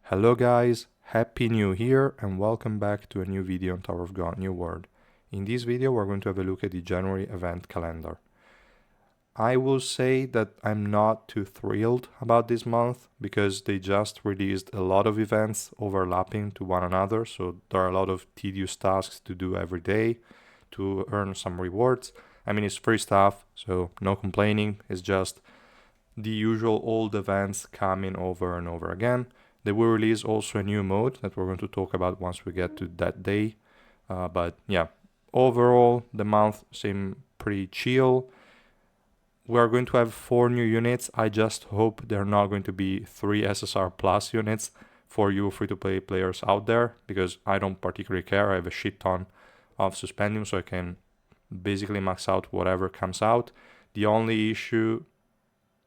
Hello guys, Happy New Year and welcome back to a new video on Tower of God New World. In this video we're going to have a look at the January event calendar. I will say that I'm not too thrilled about this month because they just released a lot of events overlapping to one another, so there are a lot of tedious tasks to do every day to earn some rewards. I mean, it's free stuff, so no complaining, it's just the usual old events coming over and over again. They will release also a new mode that we're going to talk about once we get to that day. But yeah, overall, the month seemed pretty chill. We are going to have 4 new units. I just hope they're not going to be 3 SSR plus units for you free-to-play players out there, because I don't particularly care. I have a shit ton of Suspendium, so I can basically max out whatever comes out. The only issue,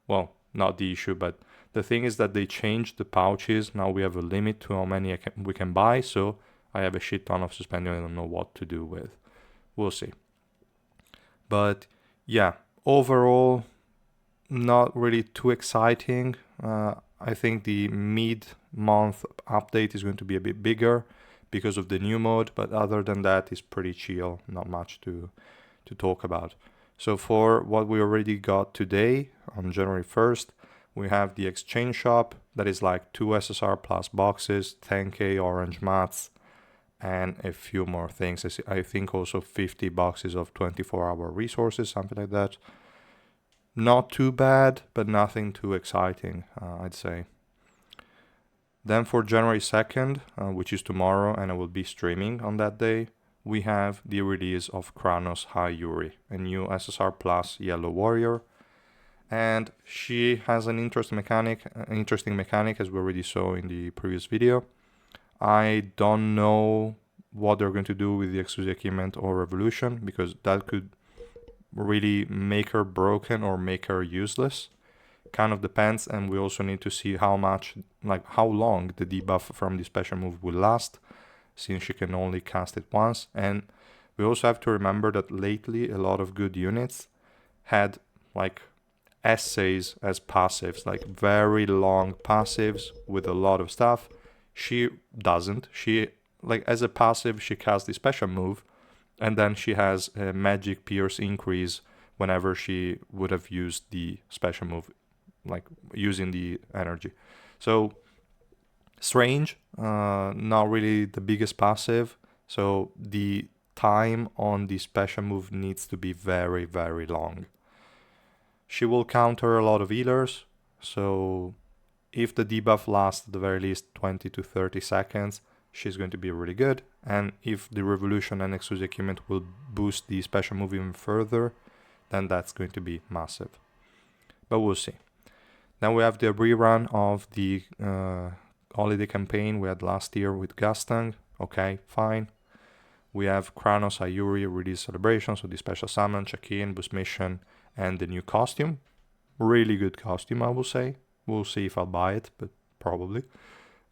well, not the issue, but the thing is that they changed the pouches. Now we have a limit to how many we can buy, so I have a shit ton of Suspendium I don't know what to do with. We'll see. But yeah, overall, not really too exciting. I think the mid-month update is going to be a bit bigger because of the new mode, but other than that, it's pretty chill, not much to talk about. So for what we already got today, on January 1st, we have the exchange shop that is like 2 SSR plus boxes, 10k orange mats, and a few more things. I think also 50 boxes of 24-hour resources, something like that. Not too bad, but nothing too exciting, I'd say. Then for January 2nd, which is tomorrow, and I will be streaming on that day, we have the release of Kranos High Yuri, a new SSR plus Yellow Warrior. And she has an interesting mechanic as we already saw in the previous video. I don't know what they're going to do with the exclusive equipment or revolution, because that could really make her broken or make her useless. Kind of depends, and we also need to see how long the debuff from the special move will last, since she can only cast it once. And we also have to remember that lately a lot of good units had like essays as passives, like very long passives with a lot of stuff. She doesn't. She, like, as a passive, she casts the special move, and then she has a magic pierce increase whenever she would have used the special move, like using the energy. So strange, not really the biggest passive, so the time on the special move needs to be very, very long. She will counter a lot of healers, so if the debuff lasts at the very least 20 to 30 seconds, she's going to be really good. And if the revolution and exclusive equipment will boost the special move even further, then that's going to be massive. But we'll see. Then we have the rerun of the holiday campaign we had last year with Gastang. Okay, fine. We have Kranos Ayuri release celebration, so the special summon, check-in, boost mission, and the new costume. Really good costume, I will say. We'll see if I'll buy it, but probably.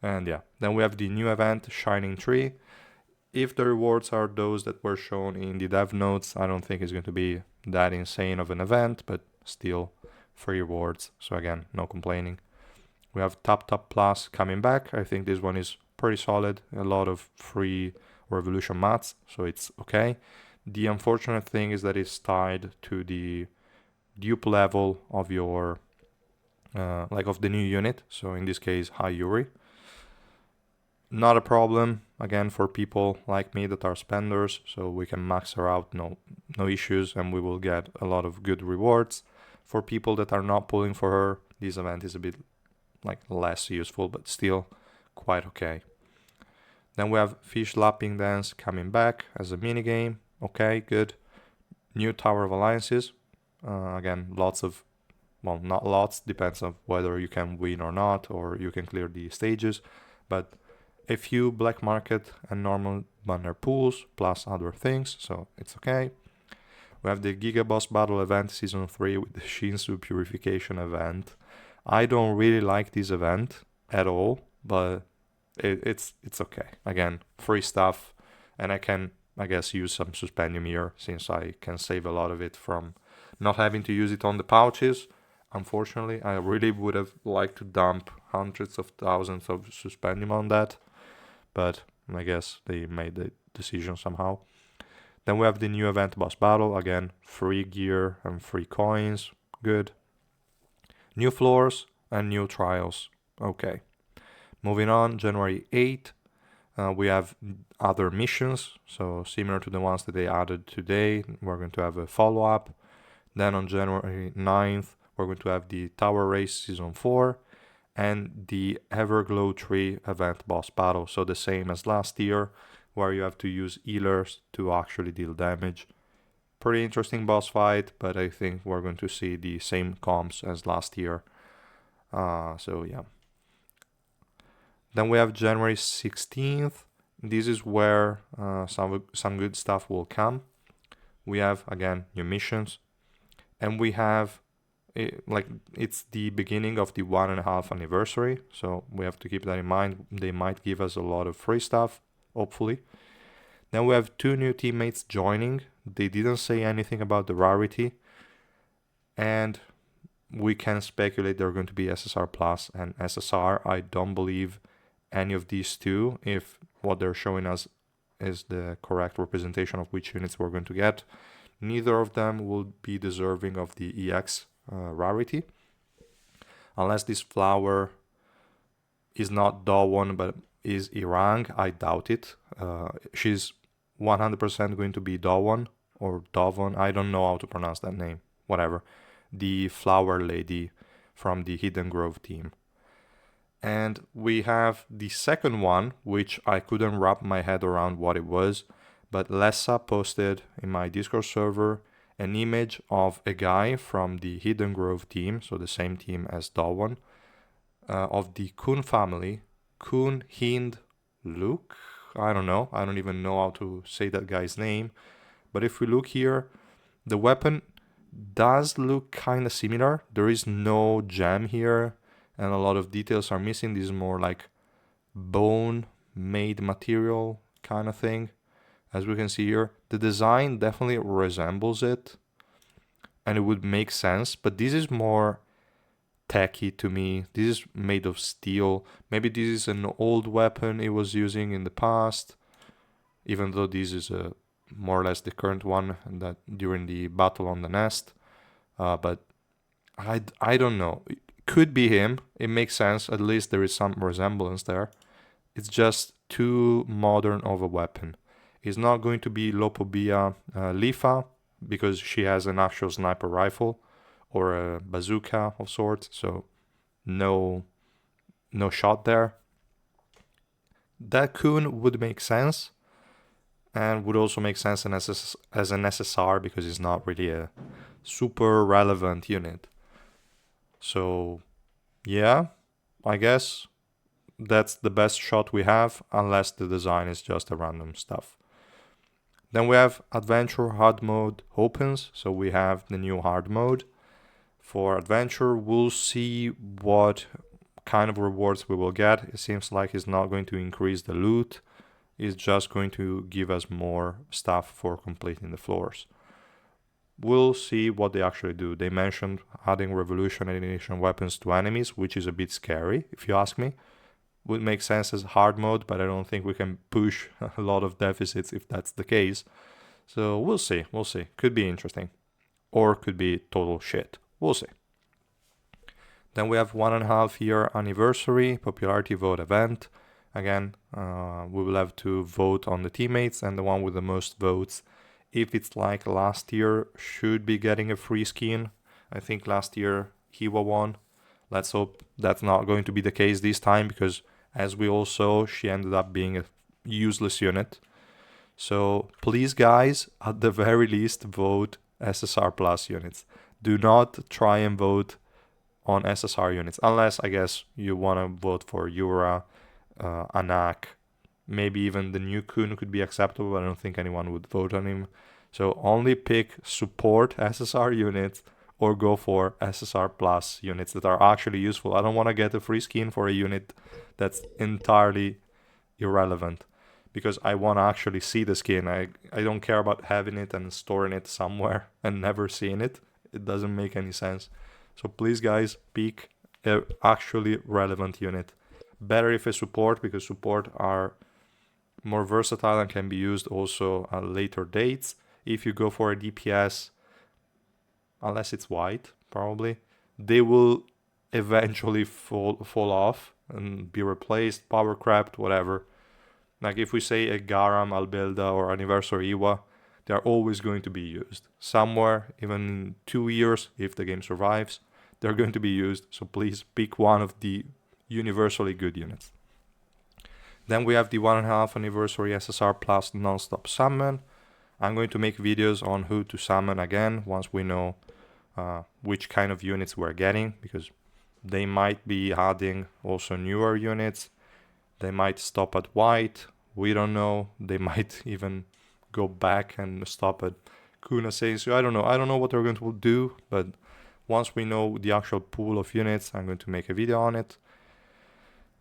And yeah, then we have the new event, Shining Tree. If the rewards are those that were shown in the dev notes, I don't think it's going to be that insane of an event, but still free rewards. So again, no complaining. We have Tap Plus coming back. I think this one is pretty solid. A lot of free revolution mats, so it's okay. The unfortunate thing is that it's tied to the dupe level of your of the new unit, so in this case High Yuri. Not a problem, again, for people like me that are spenders, so we can max her out, no issues, and we will get a lot of good rewards. For people that are not pulling for her, this event is a bit less useful, but still quite okay. Then we have Fish Lapping Dance coming back as a minigame. Okay, good. New Tower of Alliances. Again, lots of, well, not lots, depends on whether you can win or not, or you can clear the stages, but a few black market and normal banner pools, plus other things, so it's okay. We have the Giga Boss Battle event Season 3 with the Shinsu Purification event. I don't really like this event at all, but it's okay. Again, free stuff, and I can, I guess, use some Suspendium here, since I can save a lot of it from not having to use it on the pouches. Unfortunately, I really would have liked to dump hundreds of thousands of suspendium on that, but I guess they made the decision somehow. Then we have the new event boss battle. Again, free gear and free coins. Good. New floors and new trials. Okay. Moving on, January 8th, we have other missions. So similar to the ones that they added today, we're going to have a follow-up. Then on January 9th, we're going to have the Tower Race Season 4 and the Everglow Tree event boss battle. So the same as last year, where you have to use healers to actually deal damage. Pretty interesting boss fight, but I think we're going to see the same comps as last year. So yeah. Then we have January 16th. This is where some good stuff will come. We have, again, new missions. And we have, it's the beginning of the 1.5 anniversary. So we have to keep that in mind. They might give us a lot of free stuff, hopefully. Then we have 2 new teammates joining. They didn't say anything about the rarity. And we can speculate they're going to be SSR Plus and SSR. I don't believe any of these two, if what they're showing us is the correct representation of which units we're going to get. Neither of them will be deserving of the EX rarity. Unless this flower is not Dawon but is Irang, I doubt it. She's 100% going to be Dawon or Dawon. I don't know how to pronounce that name. Whatever. The flower lady from the Hidden Grove team. And we have the second one, which I couldn't wrap my head around what it was, but Lessa posted in my Discord server an image of a guy from the Hidden Grove team, so the same team as Dawon, of the Kun family, Kun Hind Luke. I don't know. I don't even know how to say that guy's name. But if we look here, the weapon does look kind of similar. There is no gem here, and a lot of details are missing. This is more like bone-made material kind of thing. As we can see here, the design definitely resembles it, and it would make sense, but this is more tacky to me. This is made of steel. Maybe this is an old weapon it was using in the past, even though this is more or less the current one that during the battle on the nest. But I don't know. It could be him. It makes sense. At least there is some resemblance there. It's just too modern of a weapon. It's not going to be Lopobia Lifa because she has an actual sniper rifle or a bazooka of sorts, so no shot there. That Kun would make sense, and would also make sense as an SSR because it's not really a super relevant unit. So yeah, I guess that's the best shot we have, unless the design is just a random stuff. Then we have Adventure Hard Mode opens, so we have the new hard mode. For Adventure, we'll see what kind of rewards we will get. It seems like it's not going to increase the loot. It's just going to give us more stuff for completing the floors. We'll see what they actually do. They mentioned adding Revolution and Ignition weapons to enemies, which is a bit scary, if you ask me. Would make sense as hard mode, but I don't think we can push a lot of deficits if that's the case. So we'll see. Could be interesting. Or could be total shit. We'll see. Then we have 1.5 year anniversary popularity vote event. Again, we will have to vote on the teammates, and the one with the most votes, if it's like last year, should be getting a free skin. I think last year Hiwa won. Let's hope that's not going to be the case this time, because as we all saw, she ended up being a useless unit. So please guys, at the very least, vote SSR Plus units. Do not try and vote on SSR units, unless I guess you want to vote for Yura, Anak, maybe even the new Kun could be acceptable, but I don't think anyone would vote on him. So only pick support SSR units or go for SSR Plus units that are actually useful. I don't want to get a free skin for a unit that's entirely irrelevant, because I want to actually see the skin. I don't care about having it and storing it somewhere and never seeing it. It doesn't make any sense. So please guys, pick a actually relevant unit. Better if a support, because support are more versatile and can be used also at later dates. If you go for a DPS, unless it's white, probably, they will eventually fall off and be replaced, power crept, whatever. Like if we say a Garam, Albelda, or Anniversary Iwa, they are always going to be used. Somewhere, even in 2 years, if the game survives, they're going to be used. So please pick one of the universally good units. Then we have the 1.5 anniversary SSR plus non-stop summon. I'm going to make videos on who to summon again once we know which kind of units we're getting, because they might be adding also newer units. They might stop at white. We don't know. They might even go back and stop at Kuna Seisui. I don't know. I don't know what they're going to do, but once we know the actual pool of units, I'm going to make a video on it.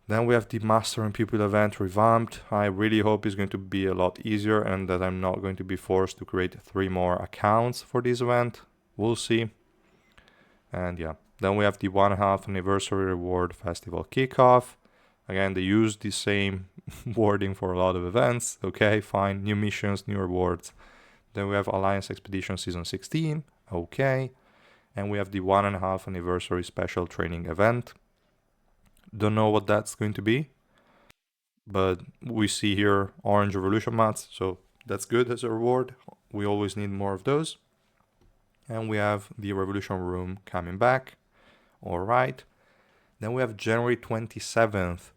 Then we have the Master and Pupil event revamped. I really hope it's going to be a lot easier and that I'm not going to be forced to create 3 more accounts for this event. We'll see. And yeah, then we have the 1.5 anniversary reward festival kickoff. Again, they use the same wording for a lot of events. Okay, fine. New missions, new rewards. Then we have Alliance Expedition Season 16. Okay. And we have the 1.5 anniversary special training event. Don't know what that's going to be, but we see here orange evolution mats, so that's good as a reward. We always need more of those. And we have the revolution room coming back. All right. Then we have January 27th,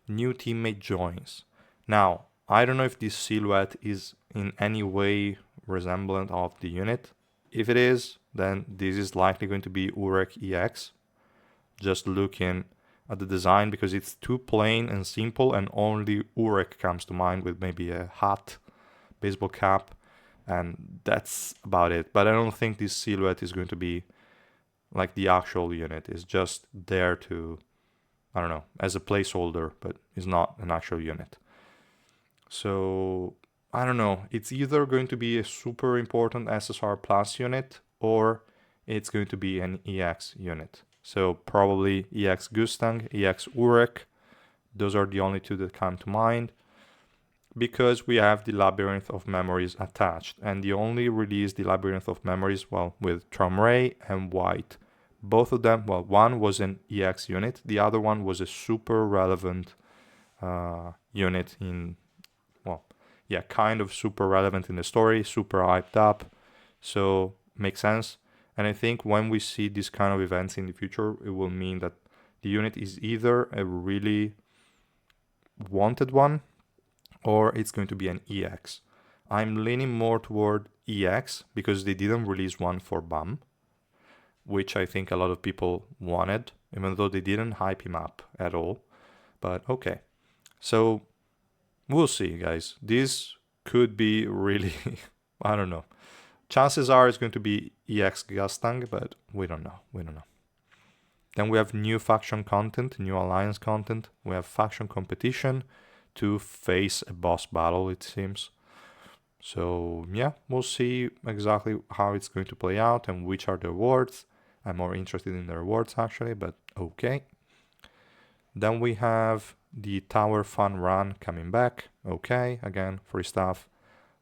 new teammate joins. Now, I don't know if this silhouette is in any way resemblant of the unit. If it is, then this is likely going to be Urek EX. Just looking at the design, because it's too plain and simple, and only Urek comes to mind with maybe a hat, baseball cap, and that's about it. But I don't think this silhouette is going to be like the actual unit. It's just there to, I don't know, as a placeholder, but it's not an actual unit. So I don't know. It's either going to be a super important SSR plus unit, or it's going to be an EX unit. So probably EX Gustang, EX Urek. Those are the only 2 that come to mind, because we have the Labyrinth of Memories attached, and they only released the Labyrinth of Memories, well, with Tramray and White. Both of them, well, one was an EX unit, the other one was a super relevant unit in, well, yeah, kind of super relevant in the story, super hyped up, so makes sense. And I think when we see these kind of events in the future, it will mean that the unit is either a really wanted one, or it's going to be an EX. I'm leaning more toward EX because they didn't release one for BAM, which I think a lot of people wanted, even though they didn't hype him up at all. But okay. So we'll see, guys. This could be really, I don't know. Chances are it's going to be EX Gastang, but we don't know. We don't know. Then we have new faction content, new alliance content. We have faction competition to face a boss battle, it seems. So yeah, we'll see exactly how it's going to play out and which are the rewards. I'm more interested in the rewards actually, but okay. Then we have the Tower Fun Run coming back. Okay, again, free stuff.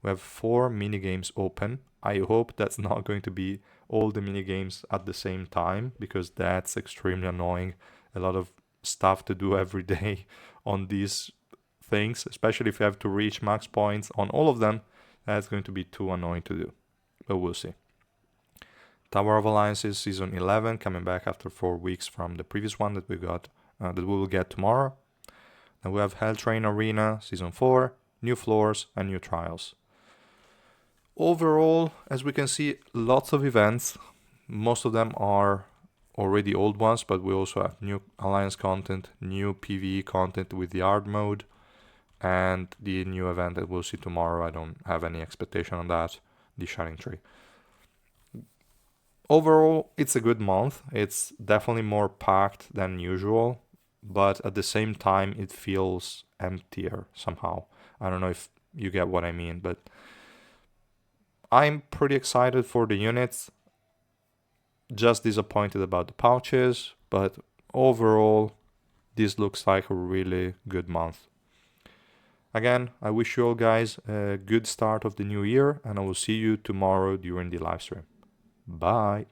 We have 4 minigames open. I hope that's not going to be all the minigames at the same time, because that's extremely annoying. A lot of stuff to do every day on these things, especially if you have to reach max points on all of them. That's going to be too annoying to do, but we'll see. Tower of Alliances Season 11 coming back after 4 weeks from the previous one that we got, that we will get tomorrow. Then we have Hell Train Arena Season 4, new floors and new trials. Overall, as we can see, lots of events. Most of them are already old ones, but we also have new Alliance content, new PvE content with the art mode, and the new event that we'll see tomorrow. I don't have any expectation on that, the Shining Tree. Overall, it's a good month. It's definitely more packed than usual, but at the same time, it feels emptier somehow. I don't know if you get what I mean, but I'm pretty excited for the units. Just disappointed about the pouches, but overall, this looks like a really good month. Again, I wish you all guys a good start of the new year, and I will see you tomorrow during the live stream. Bye!